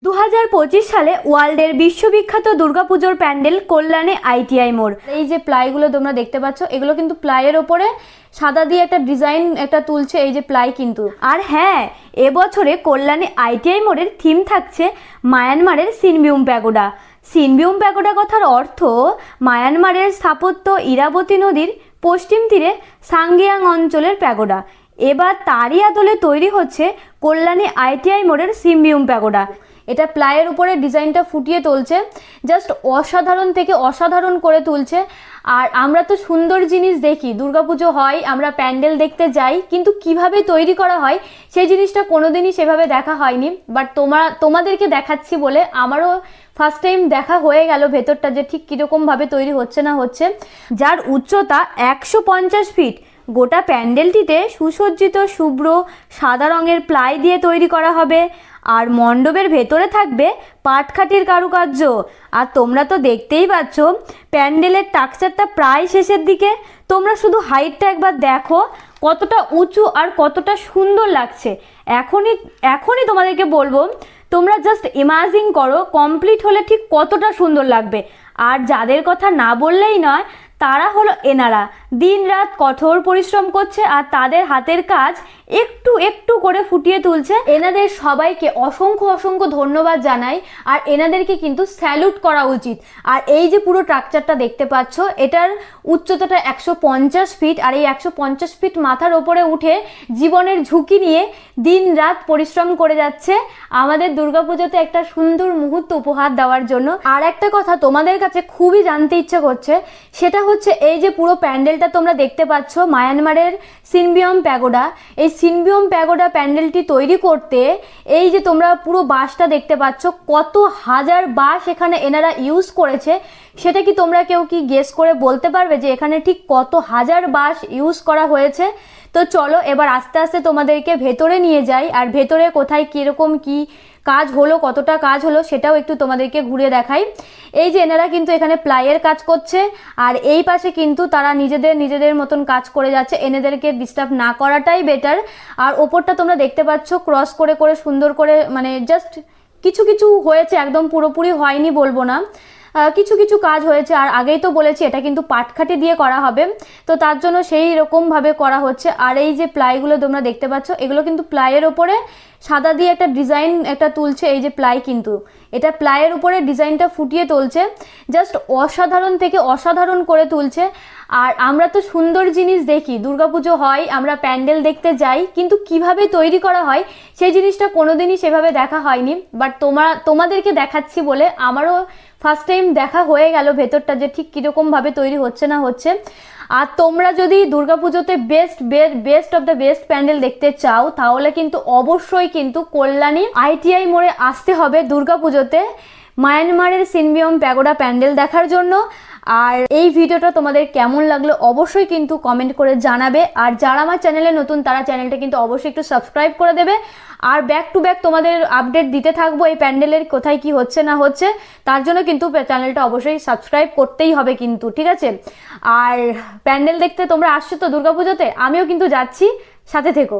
2025 সালে ওয়ার্ল্ডের বিশ্ববিখ্যাত দুর্গাপুজোর প্যান্ডেল কল্যাণী আইটিআই মোড়। এই যে প্লাইগুলো তোমরা দেখতে পাচ্ছ, এগুলো কিন্তু প্লাইয়ের ওপরে সাদা দিয়ে একটা ডিজাইন তুলছে, এই যে প্লাই কিন্তু। আর হ্যাঁ, এবছরে কল্যাণী আইটিআই মোড়ের থিম থাকছে মায়ানমারের সিনবিউম প্যাগোডা। সিনবিউম প্যাগোডা কথার অর্থ মায়ানমারের স্থাপত্য ইরাবতী নদীর পশ্চিম তীরে সাংগিয়াং অঞ্চলের প্যাগোডা। এবার তারই আদলে তৈরি হচ্ছে কল্যাণী আইটিআই মোড়ের সিনবিউম প্যাগোডা। এটা প্লাইয়ের উপরে ডিজাইনটা ফুটিয়ে তুলছে, জাস্ট অসাধারণ থেকে অসাধারণ করে তুলছে। আর আমরা তো সুন্দর জিনিস দেখি, দুর্গাপুজো হয়, আমরা প্যান্ডেল দেখতে যাই, কিন্তু কিভাবে তৈরি করা হয় সেই জিনিসটা কোনোদিনই সেভাবে দেখা হয়নি। বাট তোমাদেরকে দেখাচ্ছি বলে আমারও ফার্স্ট টাইম দেখা হয়ে গেল ভেতরটা, যে ঠিক কীরকমভাবে তৈরি হচ্ছে না হচ্ছে। যার উচ্চতা 150 ফিট। গোটা প্যান্ডেলটিতে সুসজ্জিত শুভ্র সাদা রঙের প্লাই দিয়ে তৈরি করা হবে। আর মণ্ডপের ভেতরে থাকবে পাটকাঠির কারুকার্য। আর তোমরা তো দেখতেই পাচ্ছ প্যান্ডেলের স্ট্রাকচারটা প্রায় শেষের দিকে। তোমরা শুধু হাইটটা একবার দেখো, কতটা উঁচু আর কতটা সুন্দর লাগছে। এখনই তোমাদেরকে বলবো, তোমরা জাস্ট ইমাজিন করো কমপ্লিট হলে ঠিক কতটা সুন্দর লাগবে। আর যাদের কথা না বললেই নয়, তারা হলো এনারা। দিন রাত কঠোর পরিশ্রম করছে আর তাদের হাতের কাজ একটু একটু করে ফুটিয়ে তুলছে। এনাদের সবাইকে অসংখ্য অসংখ্য ধন্যবাদ জানাই, আর এনাদেরকে কিন্তু স্যালুট করা উচিত। আর এই যে পুরো স্ট্রাকচারটা দেখতে পাচ্ছ, এটার উচ্চতাটা 150 ফিট। আর এই 150 ফিট মাথার ওপরে উঠে জীবনের ঝুঁকি নিয়ে দিন রাত পরিশ্রম করে যাচ্ছে আমাদের দুর্গাপুজোতে একটা সুন্দর মুহূর্ত উপহার দেওয়ার জন্য। আর একটা কথা তোমাদের কাছে খুবই জানতে ইচ্ছা করছে, সেটা হচ্ছে এই যে পুরো প্যান্ডেলটা তোমরা দেখতে পাচ্ছ মায়ানমারের সিনবিউম প্যাগোডা। এই সিনবিউম প্যাগোডা প্যান্ডেলটি তৈরি করতে এই যে তোমরা পুরো বাঁশটা দেখতে পাচ্ছ, কত হাজার বাঁশ এখানে এনারা ইউজ করেছে, সেটা কি তোমরা কেউ কি গেস করে বলতে পারবে যে এখানে ঠিক কত হাজার বাঁশ ইউজ করা হয়েছে? তো চলো এবার আস্তে আস্তে তোমাদেরকে ভেতরে নিয়ে যাই, আর ভেতরে কোথায় কিরকম কি কাজ হলো, কতটা কাজ হলো সেটাও একটু তোমাদেরকে ঘুরে দেখাই। এই যে এনারা কিন্তু এখানে প্লাইয়ের কাজ করছে, আর এই পাশে কিন্তু তারা নিজেদের মতন কাজ করে যাচ্ছে। এনাদেরকে ডিস্টার্ব না করাটাই বেটার। আর ওপরটা তোমরা দেখতে পাচ্ছ ক্রস করে করে সুন্দর করে, মানে জাস্ট কিছু কিছু হয়েছে, একদম পুরোপুরি হয়নি বলবো না, কিছু কিছু কাজ হয়েছে। আর আগেই তো বলেছি এটা কিন্তু পাটকাঠি দিয়ে করা হবে, তো তার জন্য সেই রকমভাবে করা হচ্ছে। আর এই যে প্লাইগুলো তোমরা দেখতে পাচ্ছ, এগুলো কিন্তু প্লাইয়ের ওপরে সাদা দিয়ে একটা ডিজাইন তুলছে, এই যে প্লাই কিন্তু। এটা প্লাইয়ের উপরে ডিজাইনটা ফুটিয়ে তুলছে, জাস্ট অসাধারণ থেকে অসাধারণ করে তুলছে। আর আমরা তো সুন্দর জিনিস দেখি, দুর্গাপুজো হয়, আমরা প্যান্ডেল দেখতে যাই, কিন্তু কিভাবে তৈরি করা হয় সেই জিনিসটা কোনোদিনই সেভাবে দেখা হয়নি। বাট তোমাদেরকে দেখাচ্ছি বলে আমারও ফার্স্ট টাইম দেখা হয়ে গেল ভেতরটা, যে ঠিক কীরকমভাবে তৈরি হচ্ছে না হচ্ছে। আর তোমরা যদি দুর্গাপুজোতে best of the best pandal দেখতে চাও, তাহলে কিন্তু অবশ্যই কিন্তু কল্যাণী আইটিআই মোড়ে আসতে হবে দুর্গাপুজোতে মায়ানমারের সিনবিউম প্যাগোডা প্যান্ডেল দেখার জন্য। আর এই ভিডিওটা তোমাদের কেমন লাগলো অবশ্যই কিন্তু কমেন্ট করে জানাবে। আর যারা আমার চ্যানেলে নতুন, তারা চ্যানেলটা কিন্তু অবশ্যই একটু সাবস্ক্রাইব করে দেবে। আর ব্যাক টু ব্যাক তোমাদের আপডেট দিতে থাকবো এই প্যান্ডেলের কোথায় কি হচ্ছে না হচ্ছে, তার জন্য কিন্তু চ্যানেলটা অবশ্যই সাবস্ক্রাইব করতেই হবে কিন্তু, ঠিক আছে? আর প্যান্ডেল দেখতে তোমরা আসছো তো দুর্গাপুজোতে, আমিও কিন্তু যাচ্ছি, সাথে থেকো।